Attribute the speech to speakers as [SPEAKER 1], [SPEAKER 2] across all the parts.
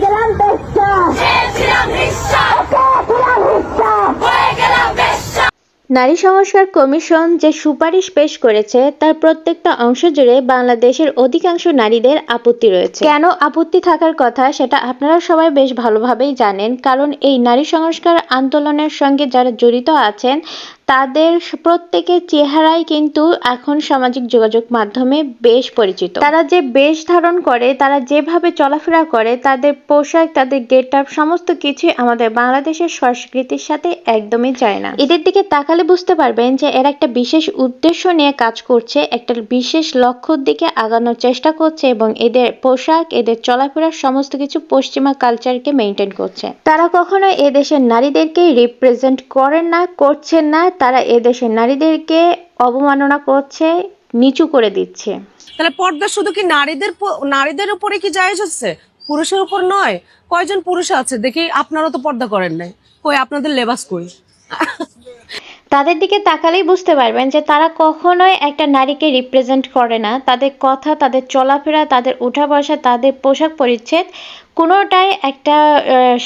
[SPEAKER 1] গেলাম বেশ্যা, ছিলাম হিস্সা, ছিলাম হিস্সা, হয়ে গেলাম বেশ্যা। নারী সংস্কার কমিশন যে সুপারিশ পেশ করেছে তার প্রত্যেকটা অংশ জুড়ে বাংলাদেশের অধিকাংশ নারীদের আপত্তি রয়েছে। কেন আপত্তি থাকার কথা সেটা আপনারা সবাই বেশ ভালোভাবেই জানেন, কারণ এই নারী সংস্কার আন্দোলনের সঙ্গে যারা জড়িত আছেন তাদের প্রত্যেকের চেহারাই কিন্তু এখন সামাজিক যোগাযোগ মাধ্যমে বেশ পরিচিত। তারা যে বেশ ধারণ করে, তারা যেভাবে চলাফেরা করে, তাদের পোশাক, তাদের গেট আপ সমস্ত কিছু আমাদের বাংলাদেশের সংস্কৃতির সাথে একদমই যায় না। এদের দিকে তাকালে বুঝতে পারবেন যে এরা একটা বিশেষ উদ্দেশ্য নিয়ে কাজ করছে, একটা বিশেষ লক্ষ্যের দিকে আগানোর চেষ্টা করছে এবং এদের পোশাক, এদের চলাফেরা সমস্ত কিছু পশ্চিমা কালচারকে মেনটেন করছে। তারা কখনো এদেশের নারীদেরকে রিপ্রেজেন্ট করেন না, করছেন না। তারা এদেশের নারীদেরকে অবমাননা করছে, নিচু করে দিচ্ছে।
[SPEAKER 2] তাহলে পর্দা শুধু কি নারীদের উপরে কি জায়েজ হচ্ছে, পুরুষের উপর নয়? কয়জন পুরুষ আছে দেখি আপনারা তো পর্দা করেন নাই, কই আপনাদের লেবাস কই?
[SPEAKER 1] তাদের দিকে তাকালেই বুঝতে পারবেন যে তারা কখনোই একটা নারীকে রিপ্রেজেন্ট করে না। তাদের কথা, তাদের চলাফেরা, তাদের উঠা বসা, তাদের পোশাক পরিচ্ছদ কোনোটাই একটা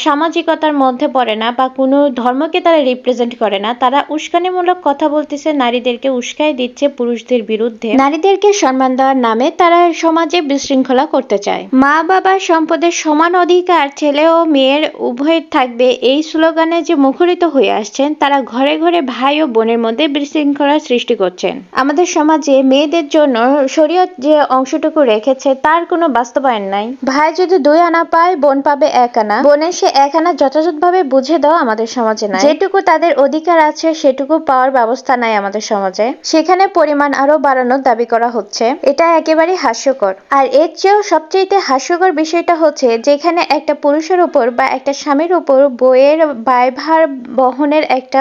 [SPEAKER 1] সামাজিকতার মধ্যে পড়ে না বা কোনো ধর্মকে তারা রিপ্রেজেন্ট করে না। তারা উস্কানিমূলক কথা বলতেছে, নারীদেরকে উস্কাই দিচ্ছে পুরুষদের বিরুদ্ধে। নারীদেরকে সম্মান দেওয়ার নামে তারা সমাজে বিশৃঙ্খলা করতে চায়। মা বাবার সম্পদের সমান অধিকার ছেলে ও মেয়ের উভয়ের থাকবে, এই স্লোগানে যে মুখরিত হয়ে আসছেন, তারা ঘরে ঘরে ভাই ও বোনের মধ্যে বিশৃঙ্খলার সৃষ্টি করছেন। আমাদের সমাজে মেয়েদের জন্য শরীয়ত যে অংশটুকু রেখেছে তার কোনো বাস্তবায়ন নাই। ভাই যদি 2 আনা পায়, বোন পাবে 1 আনা। বোনের সে 1 আনা যথাযথভাবে বুঝে দেওয়া আমাদের সমাজে নাই। যেটুকু তাদের অধিকার আছে সেটুকু পাওয়ার ব্যবস্থা নাই আমাদের সমাজে। সেখানে পরিমাণ আরো বাড়ানোর দাবি করা হচ্ছে। এটা একেবারেই হাস্যকর। আর এর চেয়েও সবচেয়ে হাস্যকর বিষয়টা হচ্ছে, যেখানে একটা পুরুষের উপর বা একটা স্বামীর উপর বইয়ের ব্যয়ভার বহনের একটা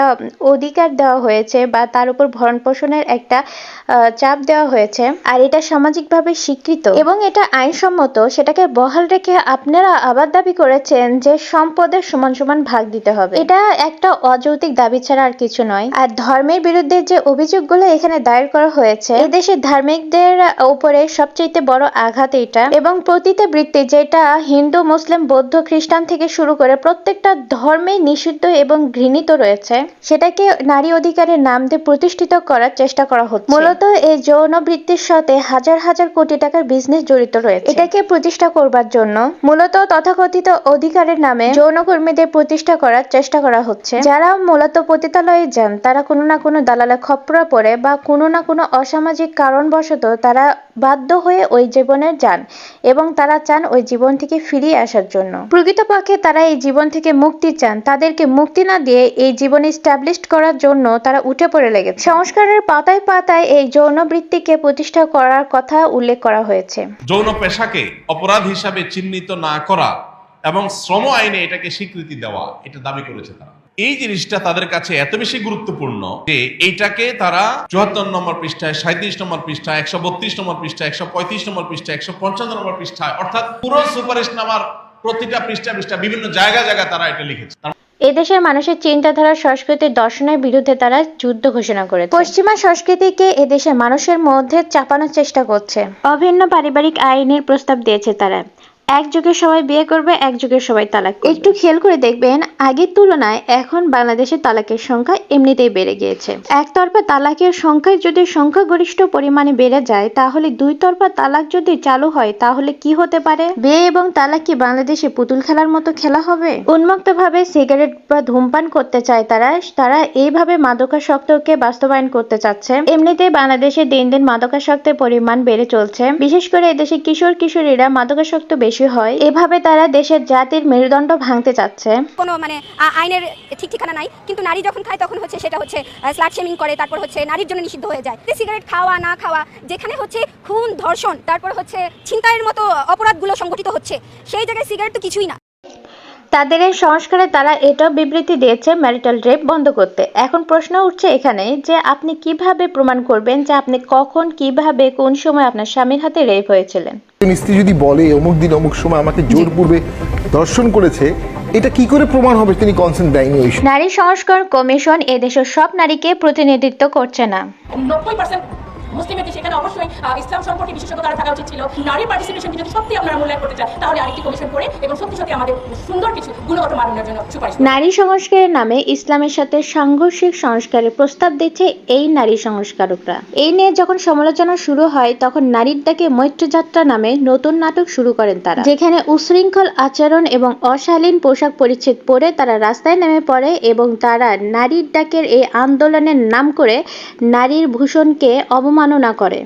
[SPEAKER 1] অধিকার দেওয়া হয়েছে বা তার উপর ভরণ পোষণের একটা চাপ দেওয়া হয়েছে, আর এটা সামাজিকভাবে স্বীকৃত এবং এটা আইনসম্মত, সেটাকে বহাল রেখে আপনারা আবার দাবি করেছেন যে সম্পদের সমান সমান ভাগ দিতে হবে। এটা একটা অযৌক্তিক দাবি ছাড়া আর কিছু নয়। আর ধর্মের বিরুদ্ধে যে অভিযোগগুলো এখানে দায়ের করা হয়েছে, এদেশের ধার্মিকদের উপরে সবচেয়ে বড় আঘাত এটা। এবং প্রতিটা বৃত্তি, যেটা হিন্দু, মুসলিম, বৌদ্ধ, খ্রিস্টান থেকে শুরু করে প্রত্যেকটা ধর্মে নিষিদ্ধ এবং ঘৃণিত রয়েছে, সেটাকে নারী অধিকারের নাম দিয়ে প্রতিষ্ঠিত করার চেষ্টা করা হচ্ছে। মূলত এই যৌন বৃত্তির সাথে হাজার হাজার কোটি টাকার বিজনেস জড়িত রয়েছে। এটাকে প্রতিষ্ঠা করবার জন্য মূলত তথাকথিত অধিকারের নামে যৌনকর্মীদের প্রতিষ্ঠা করার চেষ্টা করা হচ্ছে। যারা মূলত পতিতালয়ে যান, তারা কোনো না কোনো দালালে খপ্পরে পড়ে বা কোনো না কোনো অসামাজিক কারণবশত তারা বাধ্য হয়ে ওই জীবনে যান এবং তারা চান ওই জীবন থেকে ফিরিয়ে আসার জন্য। প্রকৃতপক্ষে তারা এই জীবন থেকে মুক্তি চান। তাদেরকে মুক্তি না দিয়ে এই জীবনে এস্টাবলিশড করার জন্য তারা উঠে পড়ে লেগেছে। সংস্কারের পাতায় পাতায় এই যৌন বৃত্তিকে প্রতিষ্ঠা করার কথা উল্লেখ করা হয়েছে।
[SPEAKER 3] যৌন পেশাকে অপরাধ হিসাবে চিহ্নিত না করা এবং শ্রম আইনে এটাকে স্বীকৃতি দেওয়া, এটা দাবি করেছে তারা। এই জিনিসটা তাদের কাছে এত বেশি গুরুত্বপূর্ণ যে এইটাকে তারা 74 নম্বর পৃষ্ঠায়, 37 নম্বর পৃষ্ঠায়, 132 নম্বর পৃষ্ঠায়, 135 নম্বর পৃষ্ঠায়, 155 নম্বর পৃষ্ঠায়, অর্থাৎ পুরো সুপারিশনামার প্রতিটা পৃষ্ঠা বিভিন্ন জায়গায় তারা এটা লিখেছে।
[SPEAKER 1] এদেশের মানুষের চিন্তাধারা, সংস্কৃতির দর্শনের বিরুদ্ধে তারা যুদ্ধ ঘোষণা করেছে। পশ্চিমা সংস্কৃতিকে এদেশের মানুষের মধ্যে চাপানোর চেষ্টা করছে। অভিন্ন পারিবারিক আইনের প্রস্তাব দিয়েছে তারা। এক যুগে সবাই বিয়ে করবে, এক যুগে সবাই তালাক করবে। একটু খেয়াল করে দেখবেন, আগের তুলনায় এখন বাংলাদেশের তালাকের সংখ্যা এমনিতেই বেড়ে গিয়েছে। একতরফা তালাকের সংখ্যা যদি সংখ্যাগরিষ্ঠ পরিমাণে বেড়ে যায়, তাহলে 2 তরফা তালাক যদি চালু হয় তাহলে কি হতে পারে? বিয়ে এবং তালাক কি বাংলাদেশে পুতুল খেলার মতো খেলা হবে? উন্মুক্তভাবে সিগারেট বা ধূমপান করতে চায় তারা এইভাবে মাদকাসক্তকে বাস্তবায়ন করতে চাচ্ছে। এমনিতেই বাংলাদেশে দিন দিন মাদকাসক্তের পরিমাণ বেড়ে চলছে। বিশেষ করে এদেশে কিশোর কিশোরীরা মাদকাসক্ত বেশি হয়। এভাবে তারা দেশের জাতির মেরুদণ্ড ভাঙতে চাচ্ছে।
[SPEAKER 4] কোনো আইনের ঠিক ঠিকানা নাই, কিন্তু নারী যখন খায় তখন সেটা স্লাট শেমিং করে, তারপর নারীর জন্য নিষিদ্ধ হয়ে যায়। সিগারেট খাওয়া না খাওয়া, যেখানে খুন, ধর্ষণ, তারপর ছিনতাইয়ের মতো অপরাধগুলো সংগঠিত হচ্ছে, সেই জায়গায় সিগারেট তো কিছুই না।
[SPEAKER 1] তাদের এই সংস্কারে তারা এটাও বিবৃতি দিয়েছে ম্যারিটাল রেপ বন্ধ করতে। এখন প্রশ্ন উঠছে এখানে যে আপনি কিভাবে প্রমাণ করবেন যে আপনি কখন, কিভাবে, কোন সময় আপনার স্বামীর হাতে রেপ হয়েছিলেন?
[SPEAKER 5] স্ত্রী যদি বলে অমুক দিন অমুক সময় আমাকে জোরপূর্বে ধর্ষণ করেছে, এটা কি করে প্রমাণ হবে তিনি কনসেন্ট দেয়নি?
[SPEAKER 1] নারী সংস্কার কমিশন এদেশের সব নারীকে প্রতিনিধিত্ব করছে না।
[SPEAKER 6] মুসলিমদের সেখানে অবশ্যই ইসলাম সম্পর্কে বিশেষজ্ঞ তারা থাকা উচিত ছিল। নারী পার্টিসিপেশনকে যদি সত্যি আপনারা মূল্যায়ন করতে চান তাহলে আরেকটি কমিশন করে এবং সত্যি সত্যি আমাদের সুন্দর কিছু গুণগত মান উন্নয়নের জন্য সুপারিশ করুন।
[SPEAKER 1] নারী সংস্কারের নামে ইসলামের সাথে সাংঘর্ষিক সংস্কারের প্রস্তাব দিচ্ছে এই নারী সংস্কারকরা। এই নিয়ে যখন সমালোচনা শুরু হয় তখন নারীর ডাকে মৈত্রযাত্রা নামে নতুন নাটক শুরু করেন তারা, যেখানে উশৃঙ্খল আচরণ এবং অশালীন পোশাক পরিচ্ছদ পরে তারা রাস্তায় নেমে পড়ে এবং তারা নারীর ডাকের এই আন্দোলনের নাম করে নারীর ভূষণকে অবমাননা করে।